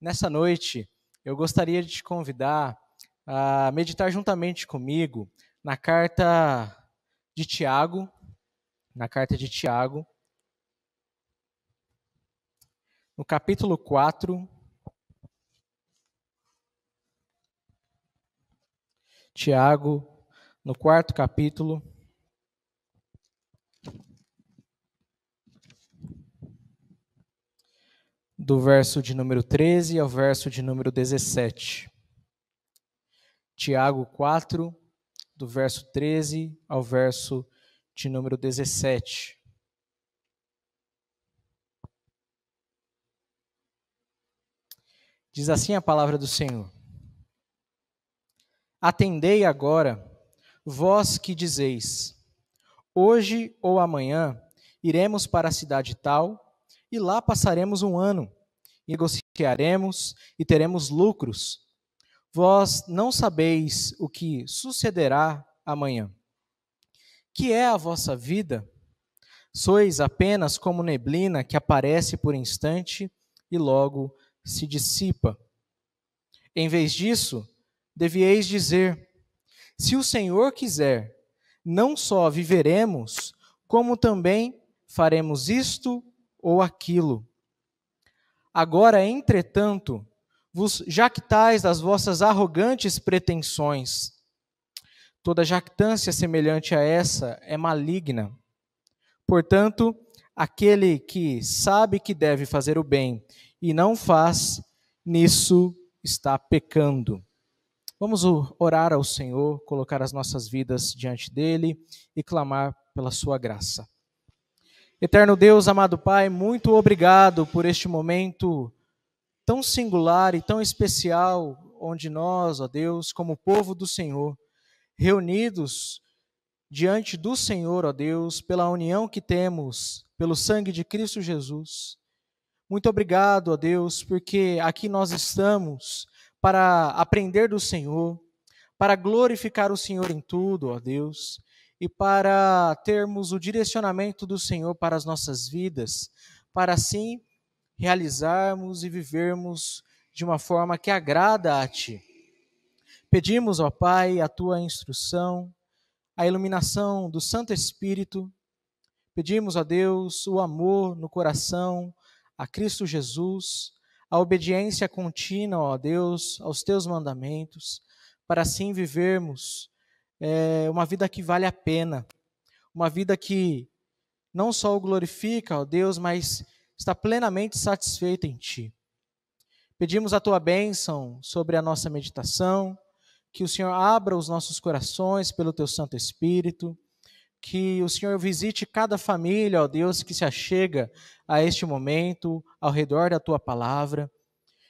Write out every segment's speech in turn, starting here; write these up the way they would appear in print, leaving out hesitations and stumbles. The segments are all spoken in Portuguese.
Nessa noite, eu gostaria de te convidar a meditar juntamente comigo na carta de Tiago, no capítulo 4. Tiago, no 4º capítulo, do verso de número 13 ao verso de número 17. Tiago 4, do verso 13 ao verso de número 17. Diz assim a palavra do Senhor: Atendei agora, vós que dizeis: hoje ou amanhã iremos para a cidade tal, e lá passaremos um ano, negociaremos e teremos lucros. Vós não sabeis o que sucederá amanhã. Que é a vossa vida? Sois apenas como neblina que aparece por instante e logo se dissipa. Em vez disso, devieis dizer: se o Senhor quiser, não só viveremos, como também faremos isto ou aquilo. Agora, entretanto, vos jactais das vossas arrogantes pretensões. Toda jactância semelhante a essa é maligna. Portanto, aquele que sabe que deve fazer o bem e não faz, nisso está pecando. Vamos orar ao Senhor, colocar as nossas vidas diante dele e clamar pela sua graça. Eterno Deus, amado Pai, muito obrigado por este momento tão singular e tão especial, onde nós, ó Deus, como povo do Senhor, reunidos diante do Senhor, ó Deus, pela união que temos, pelo sangue de Cristo Jesus. Muito obrigado, ó Deus, porque aqui nós estamos para aprender do Senhor, para glorificar o Senhor em tudo, ó Deus, e para termos o direcionamento do Senhor para as nossas vidas, para assim realizarmos e vivermos de uma forma que agrada a Ti. Pedimos, ó Pai, a Tua instrução, a iluminação do Santo Espírito. Pedimos, ó Deus, o amor no coração a Cristo Jesus, a obediência contínua, ó Deus, aos Teus mandamentos, para assim vivermos uma vida que vale a pena, uma vida que não só o glorifica, ó Deus, mas está plenamente satisfeita em Ti. Pedimos a Tua bênção sobre a nossa meditação, que o Senhor abra os nossos corações pelo Teu Santo Espírito, que o Senhor visite cada família, ó Deus, que se achega a este momento, ao redor da Tua palavra,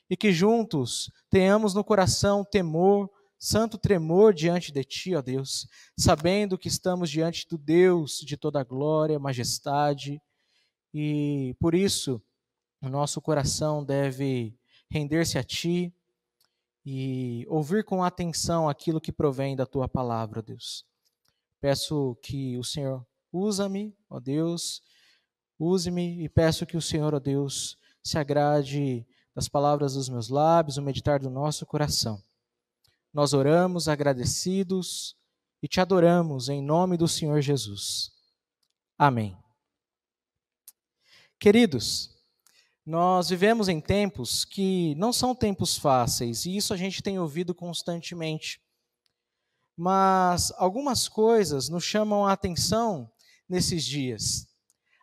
e que juntos tenhamos no coração temor, santo tremor diante de Ti, ó Deus, sabendo que estamos diante do Deus de toda glória, majestade, e por isso o nosso coração deve render-se a Ti e ouvir com atenção aquilo que provém da Tua palavra, ó Deus. Peço que o Senhor use-me, ó Deus, use-me e peço que o Senhor, ó Deus, se agrade das palavras dos meus lábios, o meditar do nosso coração. Nós oramos agradecidos e Te adoramos em nome do Senhor Jesus. Amém. Queridos, nós vivemos em tempos que não são tempos fáceis, e isso a gente tem ouvido constantemente. Mas algumas coisas nos chamam a atenção nesses dias.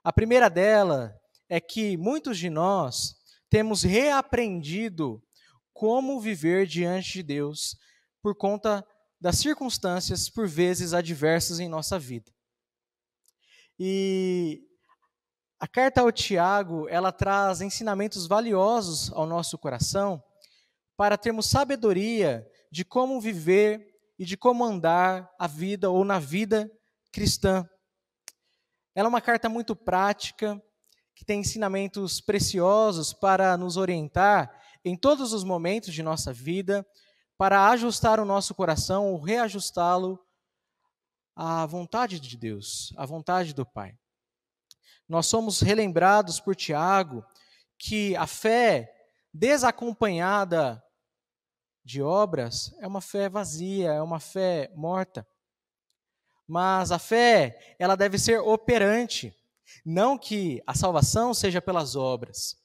A primeira dela é que muitos de nós temos reaprendido como viver diante de Deus por conta das circunstâncias, por vezes, adversas em nossa vida. E a carta ao Tiago, ela traz ensinamentos valiosos ao nosso coração para termos sabedoria de como viver e de como andar a vida ou na vida cristã. Ela é uma carta muito prática, que tem ensinamentos preciosos para nos orientar em todos os momentos de nossa vida, para ajustar o nosso coração ou reajustá-lo à vontade de Deus, à vontade do Pai. Nós somos relembrados por Tiago que a fé desacompanhada de obras é uma fé vazia, é uma fé morta. Mas a fé, ela deve ser operante. Não que a salvação seja pelas obras,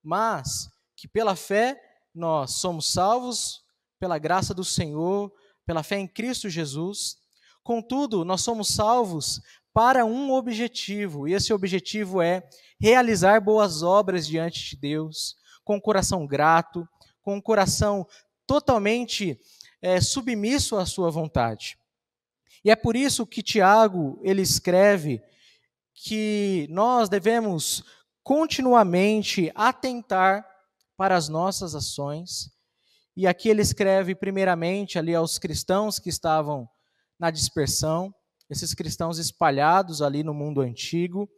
mas que pela fé nós somos salvos, pela graça do Senhor, pela fé em Cristo Jesus. Contudo, nós somos salvos para um objetivo, e esse objetivo é realizar boas obras diante de Deus, com um coração grato, com um coração totalmente submisso à sua vontade. E é por isso que Tiago, ele escreve que nós devemos continuamente atentar para as nossas ações. E aqui ele escreve primeiramente ali aos cristãos que estavam na dispersão, esses cristãos espalhados ali no mundo antigo.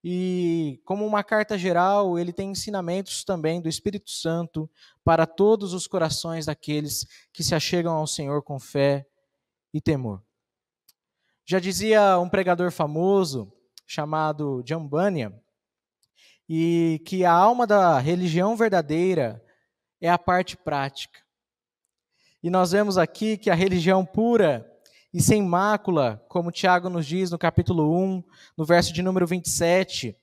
E como uma carta geral, ele tem ensinamentos também do Espírito Santo para todos os corações daqueles que se achegam ao Senhor com fé e temor. Já dizia um pregador famoso chamado John Bunyan, e que a alma da religião verdadeira é a parte prática. E nós vemos aqui que a religião pura e sem mácula, como Tiago nos diz no capítulo 1, no verso de número 27,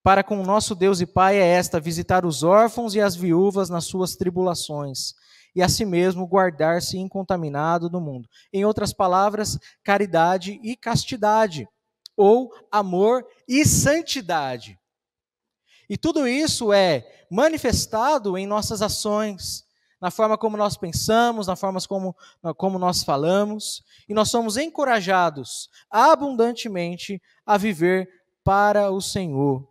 para com o nosso Deus e Pai é esta: visitar os órfãos e as viúvas nas suas tribulações, e a si mesmo guardar-se incontaminado do mundo. Em outras palavras, caridade e castidade, ou amor e santidade. E tudo isso é manifestado em nossas ações, na forma como nós pensamos, na forma como nós falamos, e nós somos encorajados abundantemente a viver para o Senhor.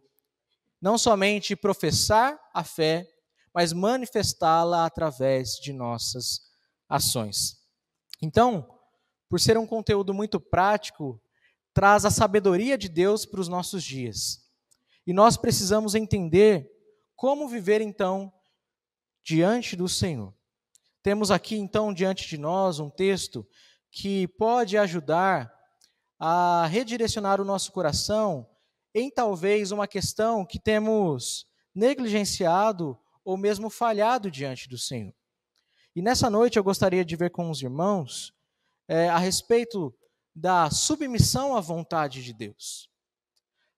Não somente professar a fé, mas manifestá-la através de nossas ações. Então, por ser um conteúdo muito prático, traz a sabedoria de Deus para os nossos dias. E nós precisamos entender como viver, então, diante do Senhor. Temos aqui, então, diante de nós um texto que pode ajudar a redirecionar o nosso coração em talvez uma questão que temos negligenciado ou mesmo falhado diante do Senhor. E nessa noite eu gostaria de ver com os irmãos a respeito da submissão à vontade de Deus.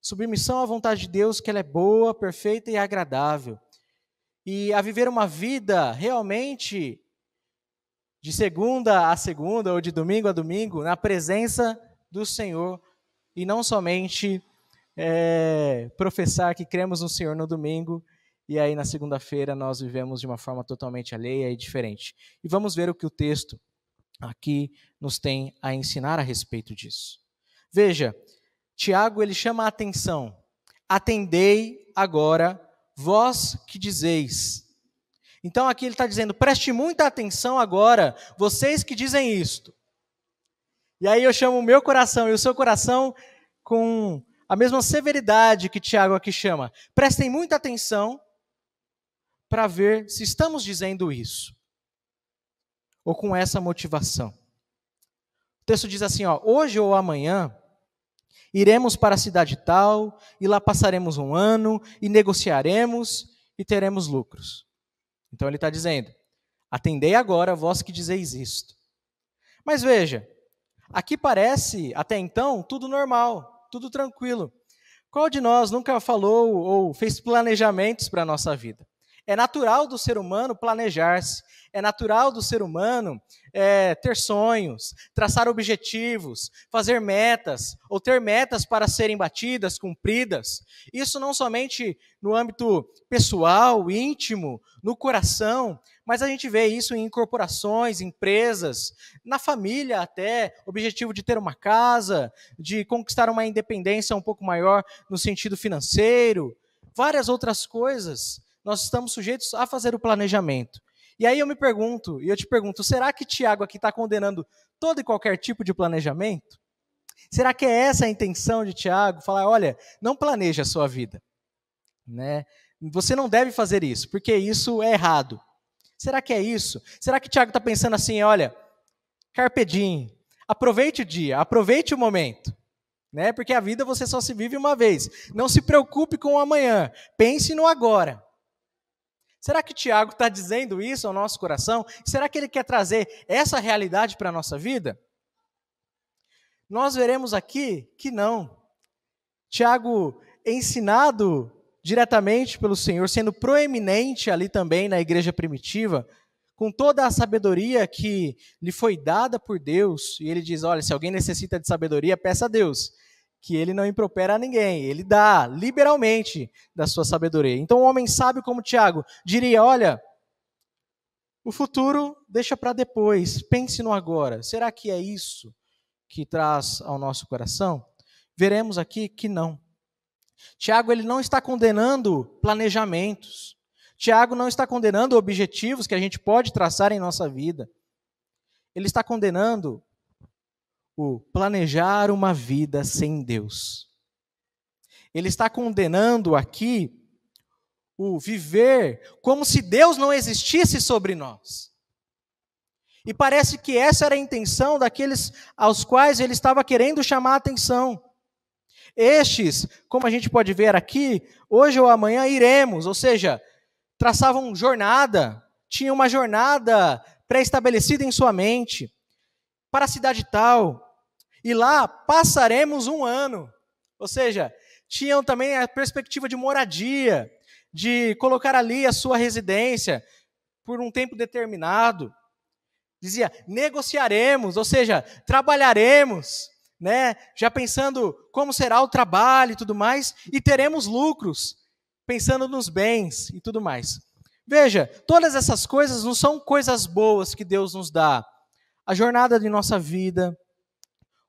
Submissão à vontade de Deus, que ela é boa, perfeita e agradável. E a viver uma vida realmente de segunda a segunda ou de domingo a domingo na presença do Senhor e não somente professar que cremos no Senhor no domingo e aí na segunda-feira nós vivemos de uma forma totalmente alheia e diferente. E vamos ver o que o texto aqui nos tem a ensinar a respeito disso. Veja, Tiago ele chama a atenção. Atendei agora, vós que dizeis. Então aqui ele está dizendo, preste muita atenção agora, vocês que dizem isto. E aí eu chamo o meu coração e o seu coração com a mesma severidade que Tiago aqui chama. Prestem muita atenção para ver se estamos dizendo isso, ou com essa motivação. O texto diz assim, hoje ou amanhã, iremos para a cidade tal, e lá passaremos um ano, e negociaremos, e teremos lucros. Então ele está dizendo, atendei agora, vós que dizeis isto. Mas veja, aqui parece, até então, tudo normal, tudo tranquilo. Qual de nós nunca falou ou fez planejamentos para a nossa vida? É natural do ser humano planejar-se, é natural do ser humano ter sonhos, traçar objetivos, fazer metas, ou ter metas para serem batidas, cumpridas. Isso não somente no âmbito pessoal, íntimo, no coração, mas a gente vê isso em corporações, empresas, na família até, objetivo de ter uma casa, de conquistar uma independência um pouco maior no sentido financeiro, várias outras coisas. Nós estamos sujeitos a fazer o planejamento. E aí eu te pergunto, será que Tiago aqui está condenando todo e qualquer tipo de planejamento? Será que é essa a intenção de Tiago? Falar, olha, não planeje a sua vida. Né? Você não deve fazer isso, porque isso é errado. Será que é isso? Será que Tiago está pensando assim, olha, carpe diem, aproveite o dia, aproveite o momento. Né? Porque a vida você só se vive uma vez. Não se preocupe com o amanhã, pense no agora. Será que Tiago está dizendo isso ao nosso coração? Será que ele quer trazer essa realidade para a nossa vida? Nós veremos aqui que não. Tiago, ensinado diretamente pelo Senhor, sendo proeminente ali também na igreja primitiva, com toda a sabedoria que lhe foi dada por Deus, e ele diz, olha, se alguém necessita de sabedoria, peça a Deus, que ele não impropera a ninguém, ele dá liberalmente da sua sabedoria. Então, um homem sábio como Tiago diria, olha, o futuro deixa para depois, pense no agora. Será que é isso que traz ao nosso coração? Veremos aqui que não. Tiago, ele não está condenando planejamentos. Tiago não está condenando objetivos que a gente pode traçar em nossa vida. Ele está condenando o planejar uma vida sem Deus. Ele está condenando aqui o viver como se Deus não existisse sobre nós. E parece que essa era a intenção daqueles aos quais ele estava querendo chamar a atenção. Estes, como a gente pode ver aqui, hoje ou amanhã iremos, ou seja, traçavam jornada, tinham uma jornada pré-estabelecida em sua mente, para a cidade tal, e lá passaremos um ano. Ou seja, tinham também a perspectiva de moradia, de colocar ali a sua residência por um tempo determinado. Dizia, negociaremos, ou seja, trabalharemos, né? Já pensando como será o trabalho e tudo mais, e teremos lucros, pensando nos bens e tudo mais. Veja, todas essas coisas não são coisas boas que Deus nos dá. A jornada de nossa vida,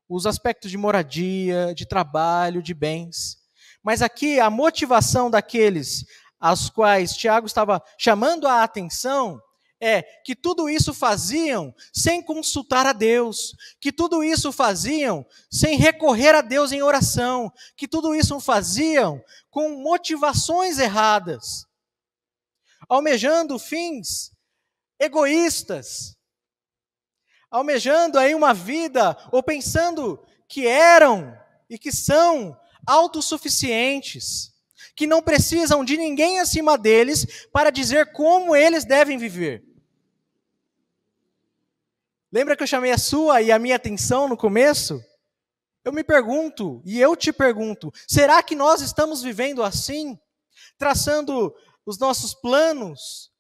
os aspectos de moradia, de trabalho, de bens. Mas aqui a motivação daqueles aos quais Tiago estava chamando a atenção é que tudo isso faziam sem consultar a Deus, que tudo isso faziam sem recorrer a Deus em oração, que tudo isso faziam com motivações erradas, almejando fins egoístas, almejando aí uma vida, ou pensando que eram e que são autossuficientes, que não precisam de ninguém acima deles para dizer como eles devem viver. Lembra que eu chamei a sua e a minha atenção no começo? Eu me pergunto, e eu te pergunto, será que nós estamos vivendo assim? Traçando os nossos planos,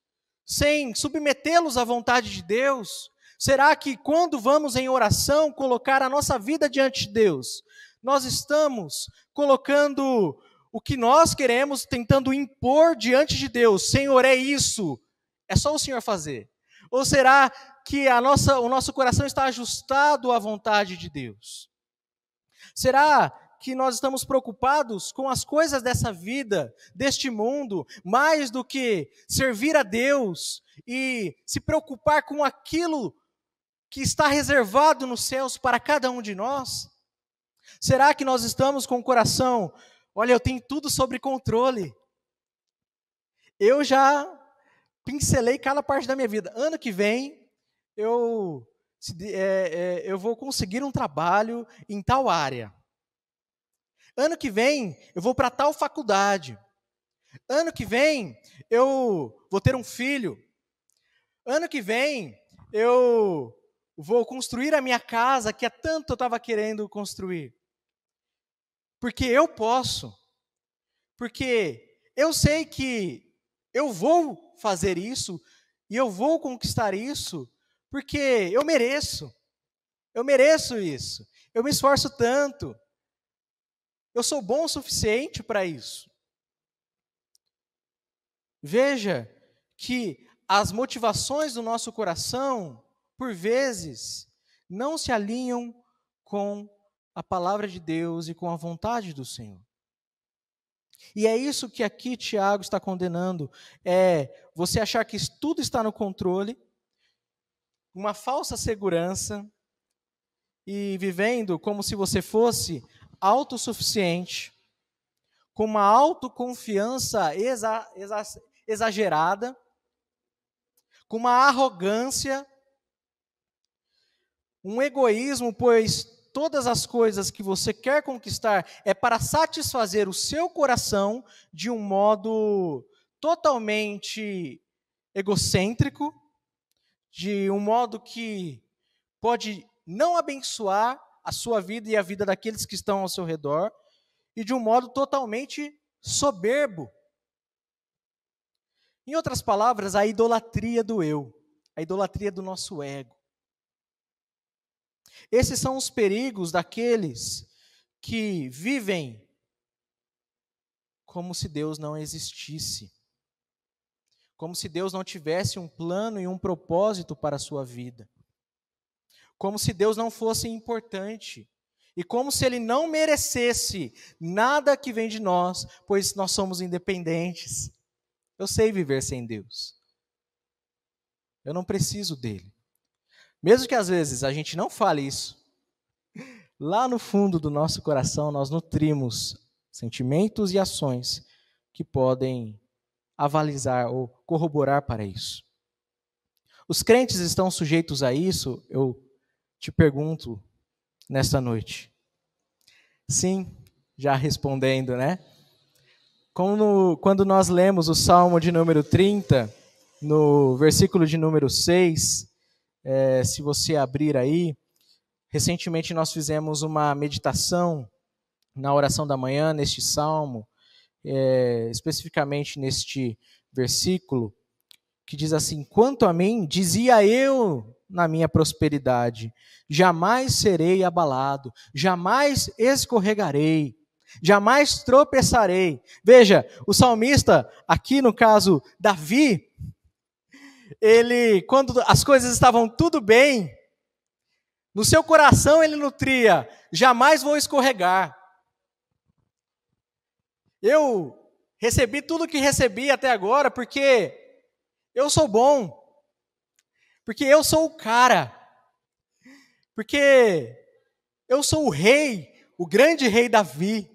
sem submetê-los à vontade de Deus? Será que quando vamos em oração colocar a nossa vida diante de Deus, nós estamos colocando o que nós queremos, tentando impor diante de Deus? Senhor, é isso, é só o Senhor fazer. Ou será que o nosso coração está ajustado à vontade de Deus? Será que nós estamos preocupados com as coisas dessa vida, deste mundo, mais do que servir a Deus e se preocupar com aquilo que está reservado nos céus para cada um de nós? Será que nós estamos com o coração, olha, eu tenho tudo sob controle, eu já pincelei cada parte da minha vida, ano que vem eu vou conseguir um trabalho em tal área, ano que vem eu vou para tal faculdade, ano que vem eu vou ter um filho, ano que vem eu vou construir a minha casa que há tanto eu estava querendo construir. Porque eu posso. Porque eu sei que eu vou fazer isso e eu vou conquistar isso porque eu mereço. Eu mereço isso. Eu me esforço tanto. Eu sou bom o suficiente para isso. Veja que as motivações do nosso coração, por vezes, não se alinham com a palavra de Deus e com a vontade do Senhor. E é isso que aqui Tiago está condenando, é você achar que tudo está no controle, uma falsa segurança, e vivendo como se você fosse autossuficiente, com uma autoconfiança exagerada, com uma arrogância, um egoísmo, pois todas as coisas que você quer conquistar é para satisfazer o seu coração de um modo totalmente egocêntrico, de um modo que pode não abençoar a sua vida e a vida daqueles que estão ao seu redor, e de um modo totalmente soberbo. Em outras palavras, a idolatria do eu, a idolatria do nosso ego. Esses são os perigos daqueles que vivem como se Deus não existisse, como se Deus não tivesse um plano e um propósito para a sua vida, como se Deus não fosse importante, e como se Ele não merecesse nada que vem de nós, pois nós somos independentes. Eu sei viver sem Deus. Eu não preciso dele. Mesmo que às vezes a gente não fale isso, lá no fundo do nosso coração nós nutrimos sentimentos e ações que podem avalizar ou corroborar para isso. Os crentes estão sujeitos a isso? Eu te pergunto nesta noite. Sim, já respondendo, né? Quando nós lemos o Salmo de número 30, no versículo de número 6, se você abrir aí, recentemente nós fizemos uma meditação na oração da manhã, neste Salmo, especificamente neste versículo, que diz assim: quanto a mim, dizia eu na minha prosperidade, jamais serei abalado, jamais escorregarei, jamais tropeçarei. Veja, o salmista, aqui no caso Davi, ele, quando as coisas estavam tudo bem, no seu coração ele nutria: jamais vou escorregar. Eu recebi tudo o que recebi até agora porque eu sou bom, porque eu sou o cara, porque eu sou o rei, o grande rei Davi.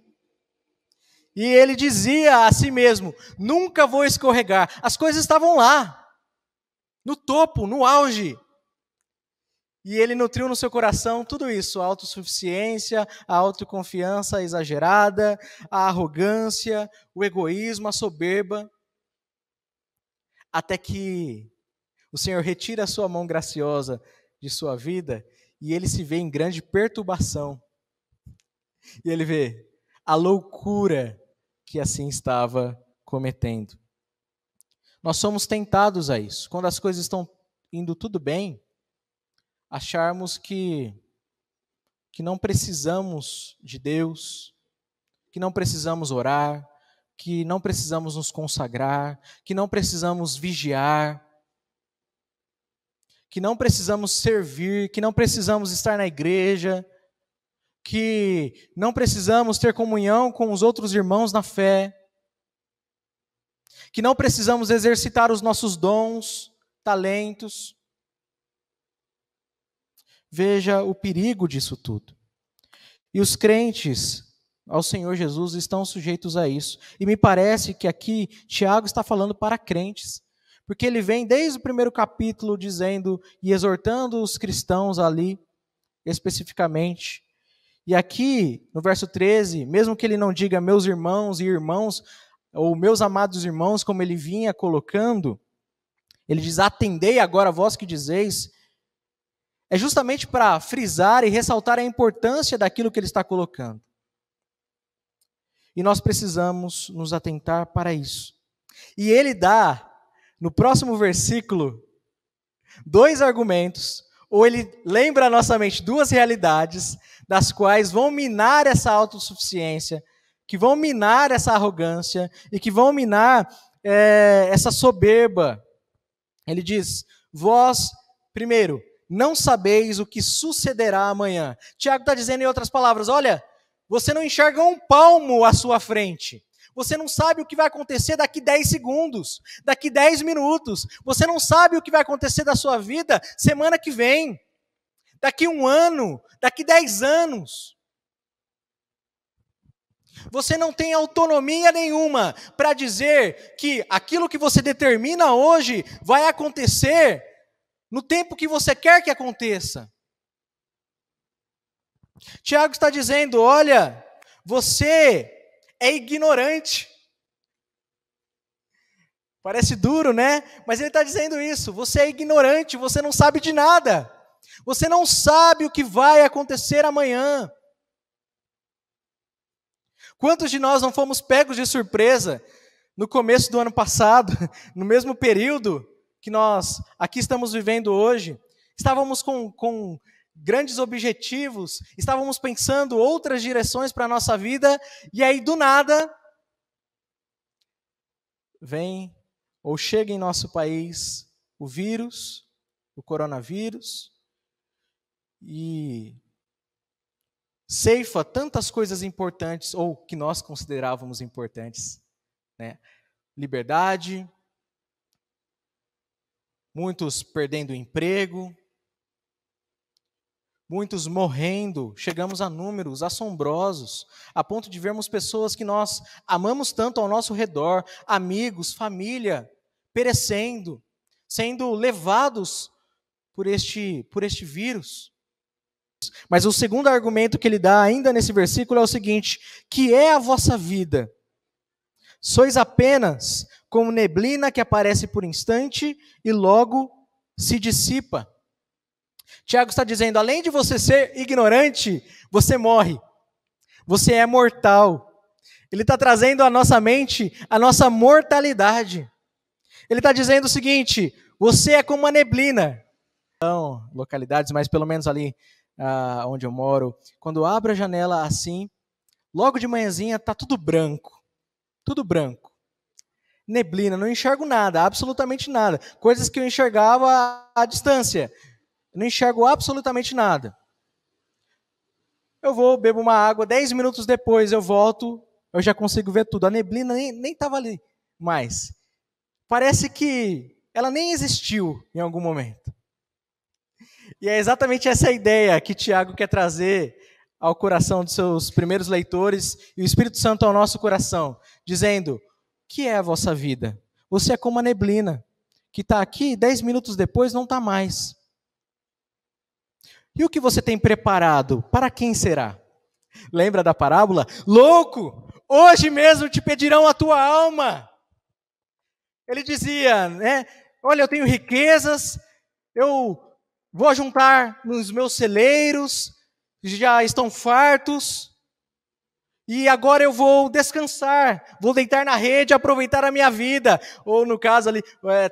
E ele dizia a si mesmo: nunca vou escorregar. As coisas estavam lá, no topo, no auge. E ele nutriu no seu coração tudo isso: a autossuficiência, a autoconfiança exagerada, a arrogância, o egoísmo, a soberba. Até que o Senhor retira a sua mão graciosa de sua vida e ele se vê em grande perturbação. E ele vê a loucura que assim estava cometendo. Nós somos tentados a isso. Quando as coisas estão indo tudo bem, acharmos que não precisamos de Deus, que não precisamos orar, que não precisamos nos consagrar, que não precisamos vigiar, que não precisamos servir, que não precisamos estar na igreja, que não precisamos ter comunhão com os outros irmãos na fé, que não precisamos exercitar os nossos dons, talentos. Veja o perigo disso tudo. E os crentes ao Senhor Jesus estão sujeitos a isso. E me parece que aqui Tiago está falando para crentes, porque ele vem desde o primeiro capítulo dizendo e exortando os cristãos ali, especificamente. E aqui, no verso 13, mesmo que ele não diga meus irmãos e irmãos, ou meus amados irmãos, como ele vinha colocando, ele diz: atendei agora vós que dizeis. É justamente para frisar e ressaltar a importância daquilo que ele está colocando. E nós precisamos nos atentar para isso. E ele dá, no próximo versículo, 2 argumentos, ou ele lembra à nossa mente 2 realidades, das quais vão minar essa autossuficiência, que vão minar essa arrogância e que vão minar essa soberba. Ele diz: vós, primeiro, não sabeis o que sucederá amanhã. Tiago está dizendo em outras palavras: olha, você não enxerga um palmo à sua frente. Você não sabe o que vai acontecer daqui 10 segundos, daqui 10 minutos. Você não sabe o que vai acontecer da sua vida semana que vem, daqui 1 ano, daqui 10 anos. Você não tem autonomia nenhuma para dizer que aquilo que você determina hoje vai acontecer no tempo que você quer que aconteça. Tiago está dizendo: olha, você é ignorante. Parece duro, né? Mas ele está dizendo isso. Você é ignorante, você não sabe de nada. Você não sabe o que vai acontecer amanhã. Quantos de nós não fomos pegos de surpresa no começo do ano passado, no mesmo período que nós aqui estamos vivendo hoje? Estávamos com grandes objetivos, estávamos pensando outras direções para a nossa vida, e aí do nada vem ou chega em nosso país o vírus, o coronavírus, e ceifa tantas coisas importantes, ou que nós considerávamos importantes, né? Liberdade, muitos perdendo o emprego, muitos morrendo, chegamos a números assombrosos, a ponto de vermos pessoas que nós amamos tanto ao nosso redor, amigos, família, perecendo, sendo levados por este vírus. Mas o segundo argumento que ele dá ainda nesse versículo é o seguinte: que é a vossa vida? Sois apenas como neblina que aparece por instante e logo se dissipa. Tiago está dizendo, além de você ser ignorante, você morre. Você é mortal. Ele está trazendo à nossa mente a nossa mortalidade. Ele está dizendo o seguinte: você é como uma neblina. Não, localidades, mas pelo menos ali onde eu moro, quando abro a janela assim, logo de manhãzinha está tudo branco. Tudo branco. Neblina, não enxergo nada, absolutamente nada. Coisas que eu enxergava à distância. Não enxergo absolutamente nada. Eu vou, bebo uma água, 10 minutos depois eu volto, eu já consigo ver tudo. A neblina nem estava ali mais. Parece que ela nem existiu em algum momento. E é exatamente essa a ideia que Tiago quer trazer ao coração dos seus primeiros leitores e o Espírito Santo ao nosso coração, dizendo: o que é a vossa vida? Você é como a neblina, que está aqui, 10 minutos depois não está mais. E o que você tem preparado? Para quem será? Lembra da parábola? Louco! Hoje mesmo te pedirão a tua alma. Ele dizia, né? Olha, eu tenho riquezas, eu vou juntar nos meus celeiros, já estão fartos, e agora eu vou descansar, vou deitar na rede, aproveitar a minha vida, ou no caso ali,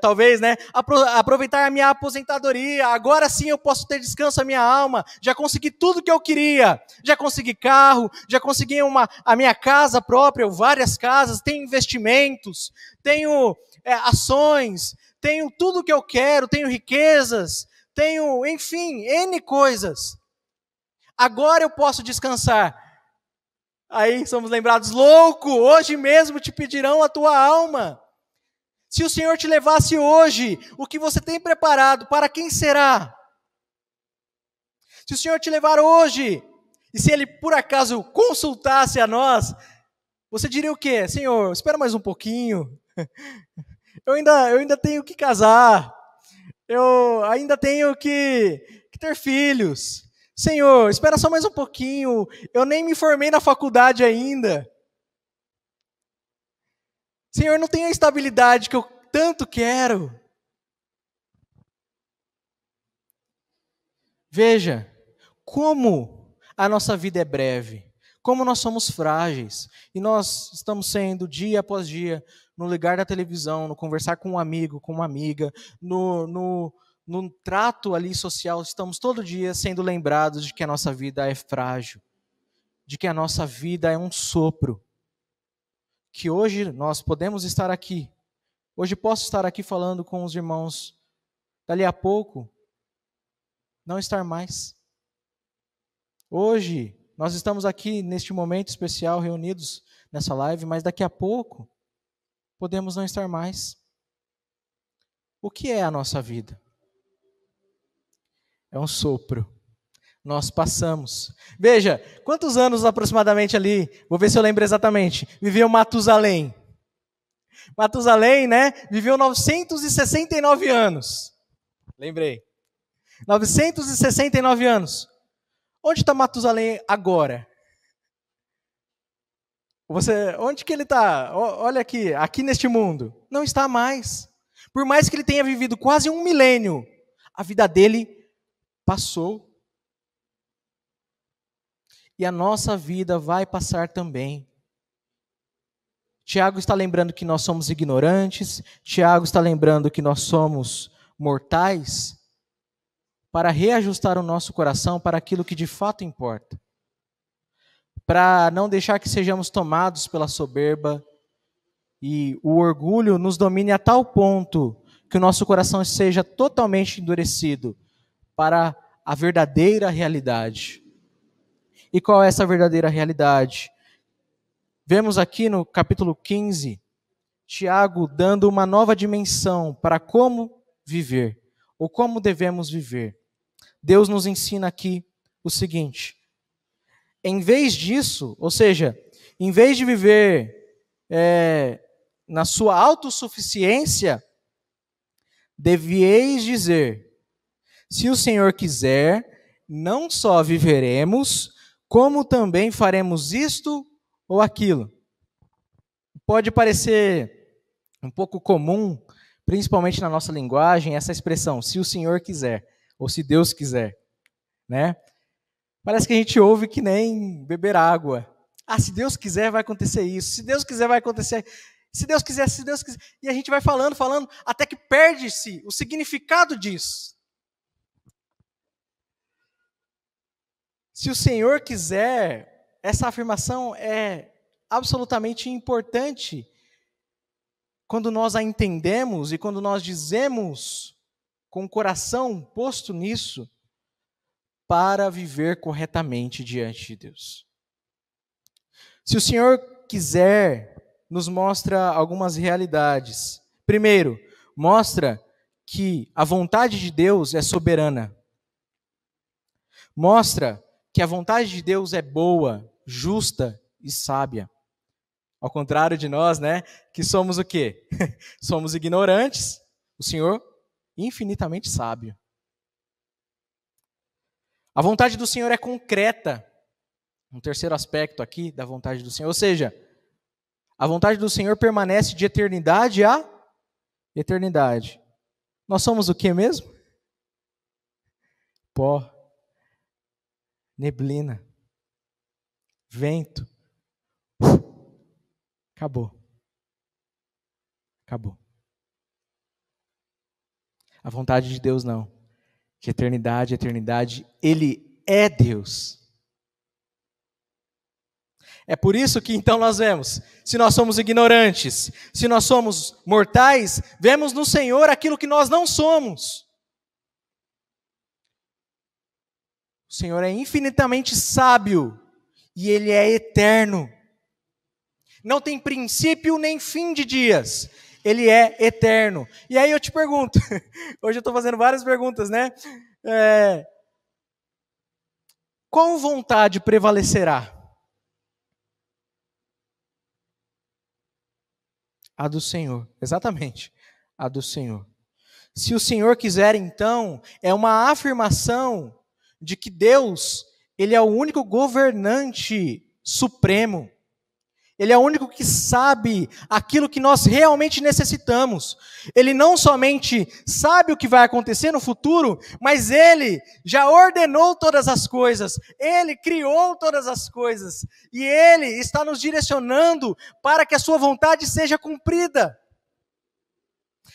talvez, né, aproveitar a minha aposentadoria, agora sim eu posso ter descanso a minha alma, já consegui tudo que eu queria, já consegui carro, já consegui a minha casa própria, ou várias casas, tenho investimentos, tenho ações, tenho tudo que eu quero, tenho riquezas, tenho, enfim, N coisas. Agora eu posso descansar. Aí somos lembrados, louco, hoje mesmo te pedirão a tua alma. Se o Senhor te levasse hoje, o que você tem preparado, para quem será? Se o Senhor te levar hoje, e se Ele por acaso consultasse a nós, você diria o quê? Senhor, espera mais um pouquinho, eu ainda tenho que casar, eu ainda tenho que ter filhos. Senhor, espera só mais um pouquinho, eu nem me formei na faculdade ainda. Senhor, não tenho a estabilidade que eu tanto quero. Veja, como a nossa vida é breve, como nós somos frágeis, e nós estamos sendo, dia após dia, no ligar da televisão, no conversar com um amigo, com uma amiga, no trato ali social, estamos todo dia sendo lembrados de que a nossa vida é frágil, de que a nossa vida é um sopro, que hoje nós podemos estar aqui, hoje posso estar aqui falando com os irmãos, dali a pouco, não estar mais. Hoje, nós estamos aqui neste momento especial, reunidos nessa live, mas daqui a pouco, podemos não estar mais. O que é a nossa vida? É um sopro. Nós passamos. Veja, quantos anos aproximadamente ali, vou ver se eu lembro exatamente, viveu Matusalém. Matusalém, né, viveu 969 anos. Lembrei. 969 anos. Onde está Matusalém agora? Onde que ele está? Olha aqui neste mundo. Não está mais. Por mais que ele tenha vivido quase 1 milênio, a vida dele passou. E a nossa vida vai passar também. Tiago está lembrando que nós somos ignorantes, Tiago está lembrando que nós somos mortais, para reajustar o nosso coração para aquilo que de fato importa. Para não deixar que sejamos tomados pela soberba e o orgulho nos domine a tal ponto que o nosso coração seja totalmente endurecido para a verdadeira realidade. E qual é essa verdadeira realidade? Vemos aqui no capítulo 15, Tiago dando uma nova dimensão para como viver, ou como devemos viver. Deus nos ensina aqui o seguinte: em vez disso, ou seja, em vez de viver na sua autossuficiência, devieis dizer: se o Senhor quiser, não só viveremos, como também faremos isto ou aquilo. Pode parecer um pouco comum, principalmente na nossa linguagem, essa expressão, se o Senhor quiser, ou se Deus quiser, né? Parece que a gente ouve que nem beber água. Ah, se Deus quiser vai acontecer isso, se Deus quiser vai acontecer, se Deus quiser, se Deus quiser. E a gente vai falando, até que perde-se o significado disso. Se o Senhor quiser, essa afirmação é absolutamente importante quando nós a entendemos e quando nós dizemos com o coração posto nisso para viver corretamente diante de Deus. Se o Senhor quiser, nos mostra algumas realidades. Primeiro, mostra que a vontade de Deus é soberana. Mostra que a vontade de Deus é boa, justa e sábia. Ao contrário de nós, né, que somos o quê? Somos ignorantes, o Senhor infinitamente sábio. A vontade do Senhor é concreta. Um terceiro aspecto aqui da vontade do Senhor, ou seja, a vontade do Senhor permanece de eternidade a eternidade. Nós somos o que mesmo? Pó, neblina, vento. Acabou. Acabou. A vontade de Deus não. De eternidade a eternidade, Ele é Deus. É por isso que então nós vemos, se nós somos ignorantes, se nós somos mortais, vemos no Senhor aquilo que nós não somos. O Senhor é infinitamente sábio e Ele é eterno. Não tem princípio nem fim de dias. Ele é eterno. E aí eu te pergunto, hoje eu estou fazendo várias perguntas, né? Qual vontade prevalecerá? A do Senhor, exatamente, a do Senhor. Se o Senhor quiser, então, é uma afirmação de que Deus, Ele é o único governante supremo. Ele é o único que sabe aquilo que nós realmente necessitamos. Ele não somente sabe o que vai acontecer no futuro, mas Ele já ordenou todas as coisas. Ele criou todas as coisas. E Ele está nos direcionando para que a sua vontade seja cumprida.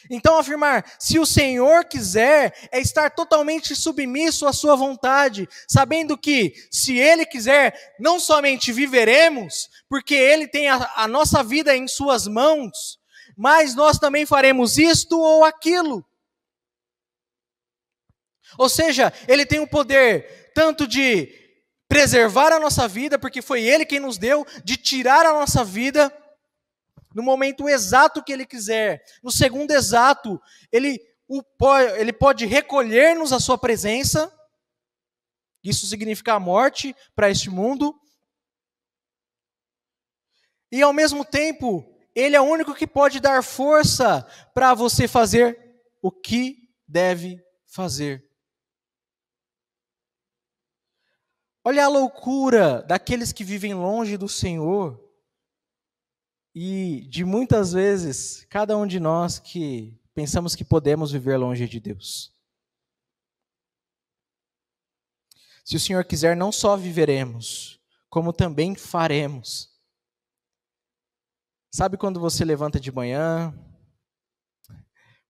Então afirmar, se o Senhor quiser, é estar totalmente submisso à sua vontade, sabendo que, se Ele quiser, não somente viveremos, porque Ele tem a nossa vida em suas mãos, mas nós também faremos isto ou aquilo. Ou seja, Ele tem o poder tanto de preservar a nossa vida, porque foi Ele quem nos deu, de tirar a nossa vida, no momento exato que Ele quiser, no segundo exato, Ele pode recolher-nos à sua presença, isso significa a morte para este mundo, e ao mesmo tempo, Ele é o único que pode dar força para você fazer o que deve fazer. Olha a loucura daqueles que vivem longe do Senhor, e de muitas vezes, cada um de nós que pensamos que podemos viver longe de Deus. Se o Senhor quiser, não só viveremos, como também faremos. Sabe quando você levanta de manhã,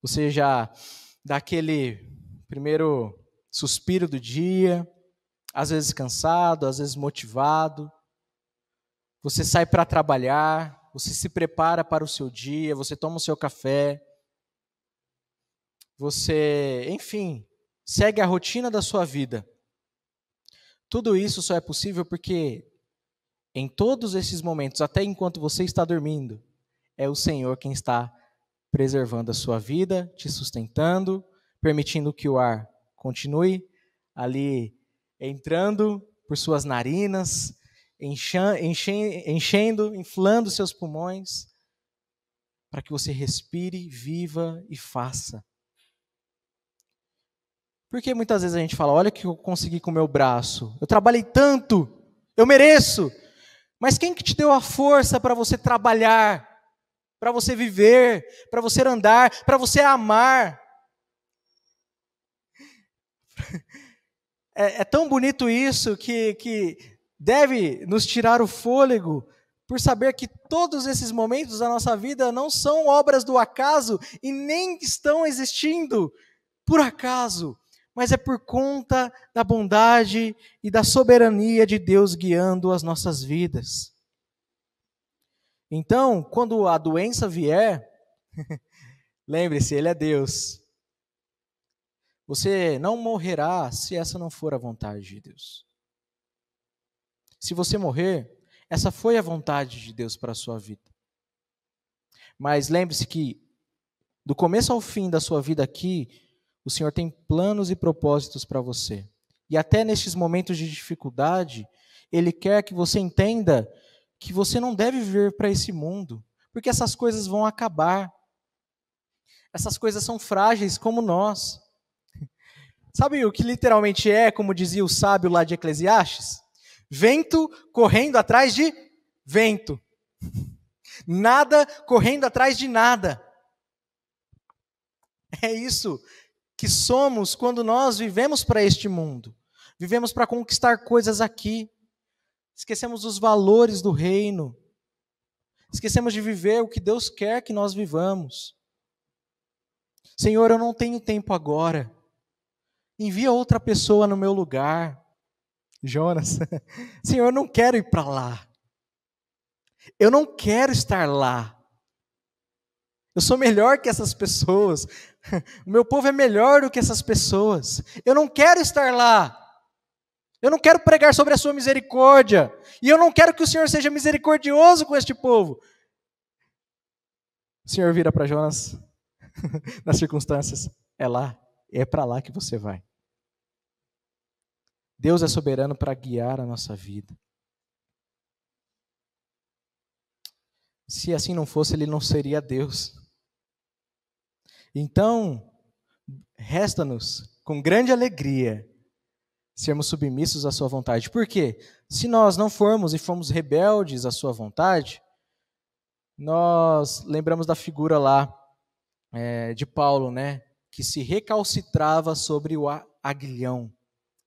você já dá aquele primeiro suspiro do dia, às vezes cansado, às vezes motivado, você sai para trabalhar, você se prepara para o seu dia, você toma o seu café, você, enfim, segue a rotina da sua vida. Tudo isso só é possível porque em todos esses momentos, até enquanto você está dormindo, é o Senhor quem está preservando a sua vida, te sustentando, permitindo que o ar continue ali entrando por suas narinas, enchendo, inflando seus pulmões, para que você respire, viva e faça. Porque muitas vezes a gente fala, olha o que eu consegui com o meu braço, eu trabalhei tanto, eu mereço. Mas quem que te deu a força para você trabalhar, para você viver, para você andar, para você amar? É tão bonito isso que deve nos tirar o fôlego por saber que todos esses momentos da nossa vida não são obras do acaso e nem estão existindo por acaso, mas é por conta da bondade e da soberania de Deus guiando as nossas vidas. Então, quando a doença vier, lembre-se, Ele é Deus. Você não morrerá se essa não for a vontade de Deus. Se você morrer, essa foi a vontade de Deus para a sua vida. Mas lembre-se que, do começo ao fim da sua vida aqui, o Senhor tem planos e propósitos para você. E até nestes momentos de dificuldade, Ele quer que você entenda que você não deve viver para esse mundo, porque essas coisas vão acabar. Essas coisas são frágeis como nós. Sabe o que literalmente é, como dizia o sábio lá de Eclesiastes? Vento correndo atrás de vento. Nada correndo atrás de nada. É isso que somos quando nós vivemos para este mundo. Vivemos para conquistar coisas aqui. Esquecemos os valores do reino. Esquecemos de viver o que Deus quer que nós vivamos. Senhor, eu não tenho tempo agora. Envia outra pessoa no meu lugar. Jonas, Senhor, eu não quero ir para lá. Eu não quero estar lá. Eu sou melhor que essas pessoas. O meu povo é melhor do que essas pessoas. Eu não quero estar lá. Eu não quero pregar sobre a sua misericórdia. E eu não quero que o Senhor seja misericordioso com este povo. O Senhor vira para Jonas, nas circunstâncias, é lá, é para lá que você vai. Deus é soberano para guiar a nossa vida. Se assim não fosse, Ele não seria Deus. Então, resta-nos, com grande alegria, sermos submissos à sua vontade. Por quê? Se nós não formos e formos rebeldes à sua vontade, nós lembramos da figura lá de Paulo, né? Que se recalcitrava sobre o aguilhão.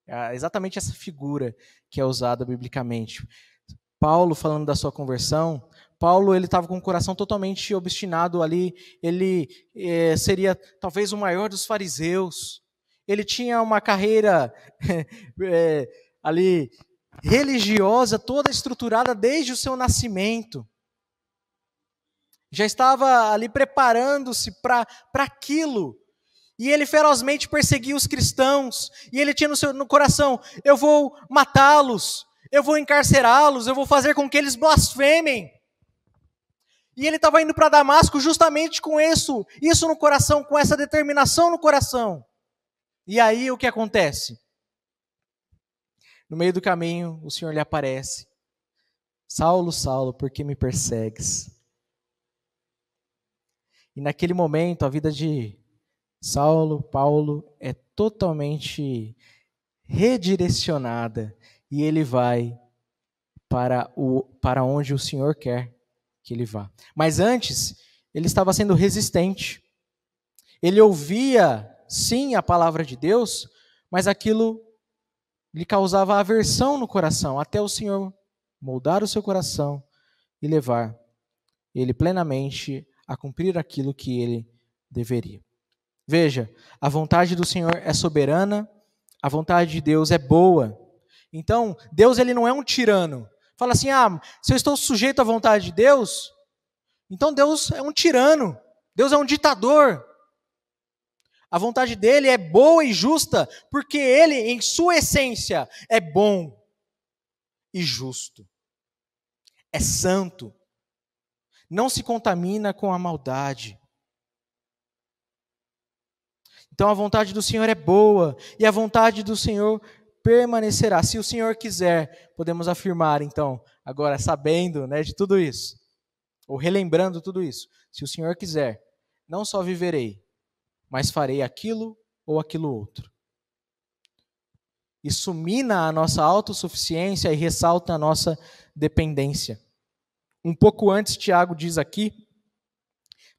É exatamente essa figura que é usada biblicamente. Paulo, falando da sua conversão, Paulo ele estava com o coração totalmente obstinado ali, ele seria talvez o maior dos fariseus, ele tinha uma carreira ali religiosa toda estruturada desde o seu nascimento, já estava ali preparando-se para aquilo, e ele ferozmente perseguia os cristãos, e ele tinha no coração, eu vou matá-los, eu vou encarcerá-los, eu vou fazer com que eles blasfemem. E ele estava indo para Damasco justamente com isso no coração, com essa determinação no coração. E aí o que acontece? No meio do caminho, o Senhor lhe aparece. Saulo, Saulo, por que me persegues? E naquele momento, a vida de Saulo, Paulo, é totalmente redirecionada. E ele vai para onde o Senhor quer que ele vá. Mas antes, ele estava sendo resistente. Ele ouvia, sim, a palavra de Deus, mas aquilo lhe causava aversão no coração, até o Senhor moldar o seu coração e levar ele plenamente a cumprir aquilo que ele deveria. Veja, a vontade do Senhor é soberana, a vontade de Deus é boa. Então, Deus ele não é um tirano. Fala assim, se eu estou sujeito à vontade de Deus, então Deus é um tirano, Deus é um ditador. A vontade dele é boa e justa, porque ele, em sua essência, é bom e justo. É santo. Não se contamina com a maldade. Então a vontade do Senhor é boa e a vontade do Senhor permanecerá. Se o Senhor quiser, podemos afirmar então, agora sabendo, de tudo isso, ou relembrando tudo isso, se o Senhor quiser, não só viverei, mas farei aquilo ou aquilo outro. Isso mina a nossa autossuficiência e ressalta a nossa dependência. Um pouco antes, Tiago diz aqui,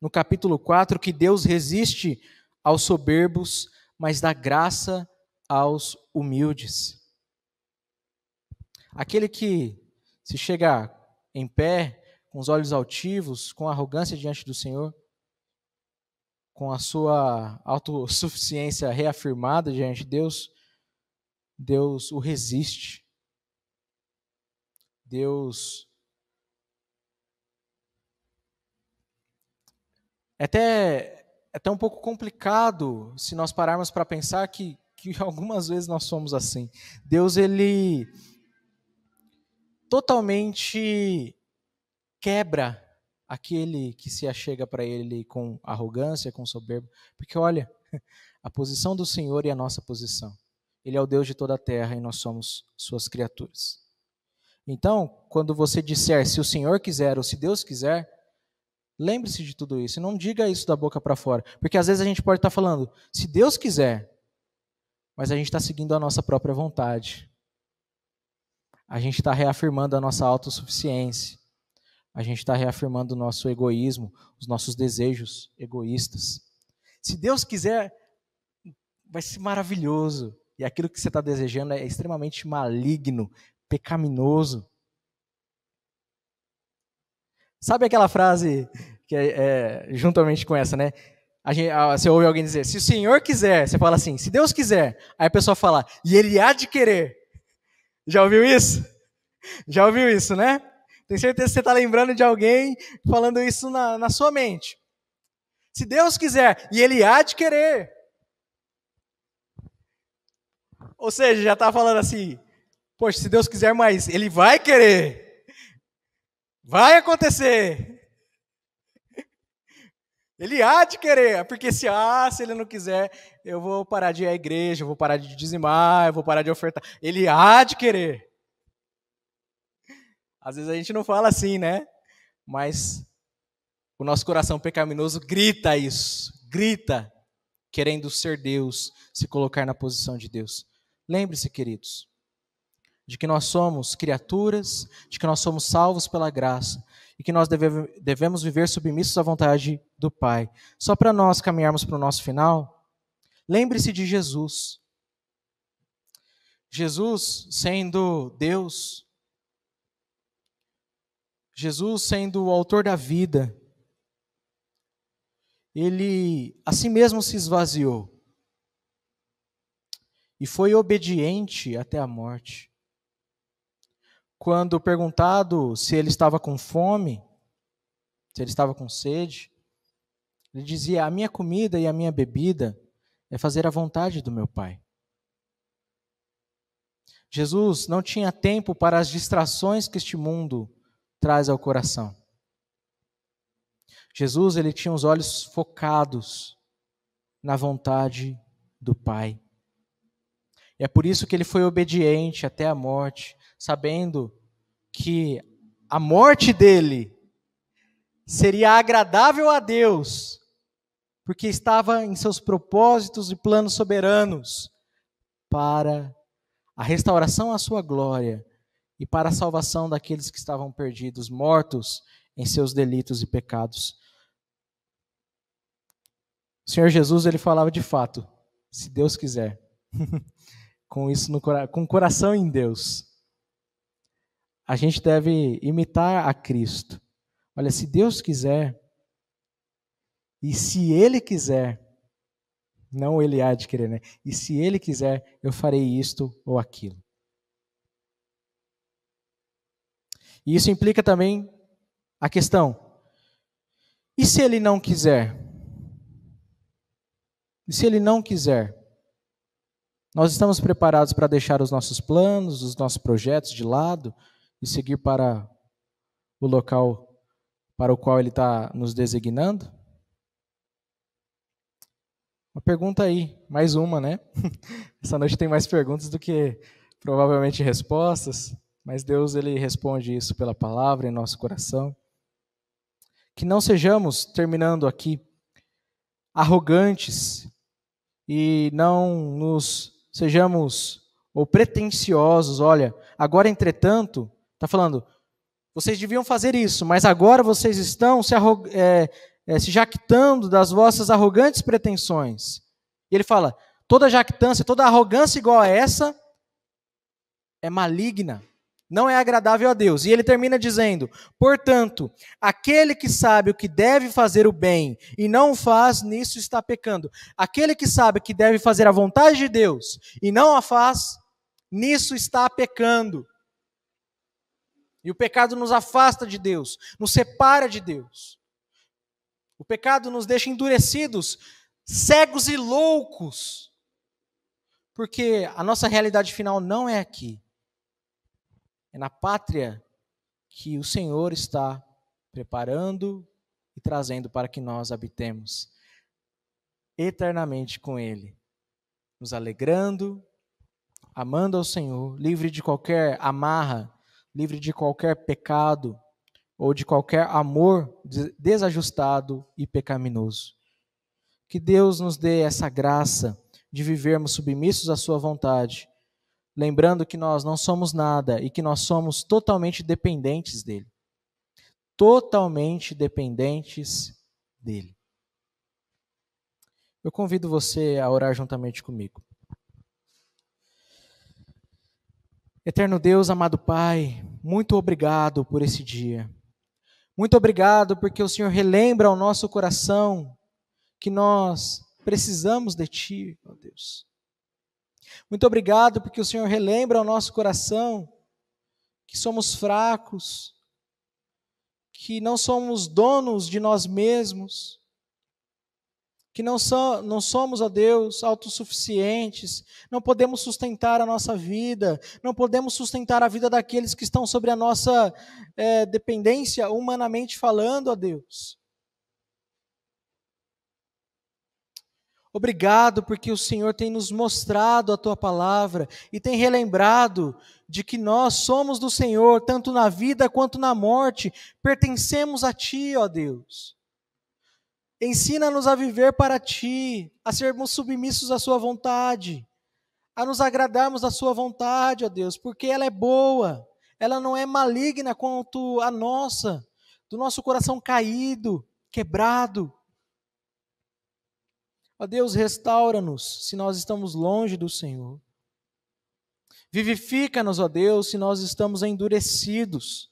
no capítulo 4, que Deus resiste aos soberbos, mas dá graça aos humildes. Aquele que se chega em pé, com os olhos altivos, com arrogância diante do Senhor, com a sua autossuficiência reafirmada diante de Deus, Deus o resiste. Deus é até um pouco complicado se nós pararmos para pensar que algumas vezes nós somos assim. Deus, ele totalmente quebra aquele que se achega para ele com arrogância, com soberba. Porque olha, a posição do Senhor e a nossa posição. Ele é o Deus de toda a terra e nós somos suas criaturas. Então, quando você disser se o Senhor quiser ou se Deus quiser, lembre-se de tudo isso e não diga isso da boca para fora. Porque às vezes a gente pode estar falando, se Deus quiser, mas a gente está seguindo a nossa própria vontade. A gente está reafirmando a nossa autossuficiência. A gente está reafirmando o nosso egoísmo, os nossos desejos egoístas. Se Deus quiser, vai ser maravilhoso. E aquilo que você está desejando é extremamente maligno, pecaminoso. Sabe aquela frase que juntamente com essa, né? Você ouve alguém dizer, se o Senhor quiser, você fala assim, se Deus quiser. Aí a pessoa fala, e Ele há de querer. Já ouviu isso? Já ouviu isso, né? Tenho certeza que você está lembrando de alguém falando isso na sua mente. Se Deus quiser, e Ele há de querer. Ou seja, já está falando assim, poxa, se Deus quiser, mas Ele vai querer. Vai acontecer. Ele há de querer, porque se Ele não quiser, eu vou parar de ir à igreja, eu vou parar de dizimar, eu vou parar de ofertar. Ele há de querer. Às vezes a gente não fala assim, né? Mas o nosso coração pecaminoso grita isso, grita, querendo ser Deus, se colocar na posição de Deus. Lembre-se, queridos, de que nós somos criaturas, de que nós somos salvos pela graça e que nós devemos viver submissos à vontade do Pai. Só para nós caminharmos para o nosso final, lembre-se de Jesus. Jesus sendo Deus, Jesus sendo o autor da vida, Ele a si mesmo se esvaziou e foi obediente até a morte. Quando perguntado se ele estava com fome, se ele estava com sede, ele dizia, a minha comida e a minha bebida é fazer a vontade do meu Pai. Jesus não tinha tempo para as distrações que este mundo traz ao coração. Jesus, ele tinha os olhos focados na vontade do Pai. E é por isso que ele foi obediente até a morte, sabendo que a morte dele seria agradável a Deus, porque estava em seus propósitos e planos soberanos para a restauração à sua glória e para a salvação daqueles que estavam perdidos, mortos em seus delitos e pecados. O Senhor Jesus, ele falava de fato, se Deus quiser, com isso com o coração em Deus. A gente deve imitar a Cristo. Olha, se Deus quiser, e se Ele quiser, não Ele há de querer, né? E se Ele quiser, eu farei isto ou aquilo. E isso implica também a questão, e se Ele não quiser? E se Ele não quiser? Nós estamos preparados para deixar os nossos planos, os nossos projetos de lado e seguir para o local para o qual Ele está nos designando? Uma pergunta aí, mais uma, né? Essa noite tem mais perguntas do que provavelmente respostas, mas Deus, Ele responde isso pela palavra em nosso coração. Que não sejamos, terminando aqui, arrogantes e não nos sejamos ou pretensiosos. Olha, agora, entretanto, está falando, vocês deviam fazer isso, mas agora vocês estão se jactando das vossas arrogantes pretensões. E ele fala, toda jactância, toda arrogância igual a essa é maligna, não é agradável a Deus. E ele termina dizendo, portanto, aquele que sabe o que deve fazer o bem e não o faz, nisso está pecando. Aquele que sabe que deve fazer a vontade de Deus e não a faz, nisso está pecando. E o pecado nos afasta de Deus, nos separa de Deus. O pecado nos deixa endurecidos, cegos e loucos, porque a nossa realidade final não é aqui. É na pátria que o Senhor está preparando e trazendo para que nós habitemos eternamente com Ele, nos alegrando, amando ao Senhor, livre de qualquer amarra, livre de qualquer pecado ou de qualquer amor desajustado e pecaminoso. Que Deus nos dê essa graça de vivermos submissos à sua vontade, lembrando que nós não somos nada e que nós somos totalmente dependentes dele. Totalmente dependentes dele. Eu convido você a orar juntamente comigo. Eterno Deus, amado Pai, muito obrigado por esse dia. Muito obrigado porque o Senhor relembra ao nosso coração que nós precisamos de Ti, ó Deus. Muito obrigado porque o Senhor relembra ao nosso coração que somos fracos, que não somos donos de nós mesmos, que não somos, ó Deus, autossuficientes, não podemos sustentar a nossa vida, não podemos sustentar a vida daqueles que estão sobre a nossa dependência, humanamente falando, ó Deus. Obrigado porque o Senhor tem nos mostrado a Tua palavra e tem relembrado de que nós somos do Senhor, tanto na vida quanto na morte, pertencemos a Ti, ó Deus. Ensina-nos a viver para Ti, a sermos submissos à Sua vontade, a nos agradarmos da Sua vontade, ó Deus, porque ela é boa, ela não é maligna quanto a nossa, do nosso coração caído, quebrado. Ó Deus, restaura-nos se nós estamos longe do Senhor. Vivifica-nos, ó Deus, se nós estamos endurecidos.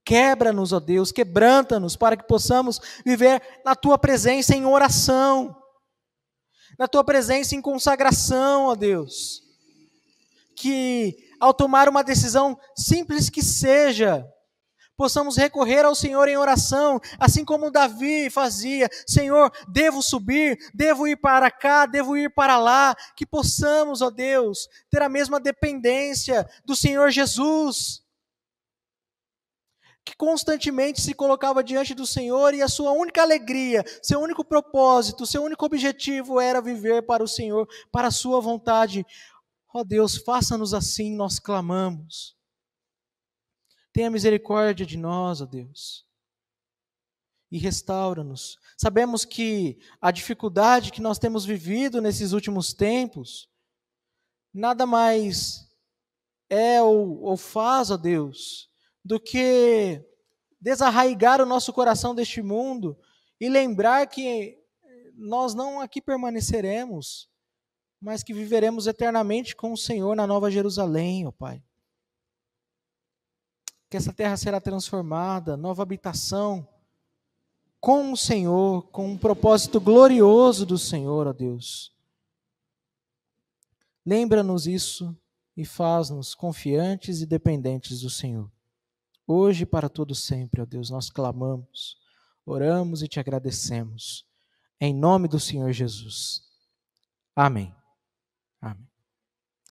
Quebra-nos, ó Deus, quebranta-nos para que possamos viver na Tua presença em oração, na Tua presença em consagração, ó Deus. Que ao tomar uma decisão simples que seja, possamos recorrer ao Senhor em oração, assim como Davi fazia. Senhor, devo subir, devo ir para cá, devo ir para lá. Que possamos, ó Deus, ter a mesma dependência do Senhor Jesus, que constantemente se colocava diante do Senhor e a sua única alegria, seu único propósito, seu único objetivo era viver para o Senhor, para a sua vontade. Ó Deus, faça-nos assim, nós clamamos. Tenha misericórdia de nós, ó Deus, e restaura-nos. Sabemos que a dificuldade que nós temos vivido nesses últimos tempos, nada mais é ou faz, ó Deus, do que desarraigar o nosso coração deste mundo e lembrar que nós não aqui permaneceremos, mas que viveremos eternamente com o Senhor na Nova Jerusalém, ó Pai. Que essa terra será transformada, nova habitação, com o Senhor, com um propósito glorioso do Senhor, ó Deus. Lembra-nos isso e faz-nos confiantes e dependentes do Senhor. Hoje e para todo sempre, ó Deus, nós clamamos, oramos e te agradecemos. Em nome do Senhor Jesus. Amém. Amém.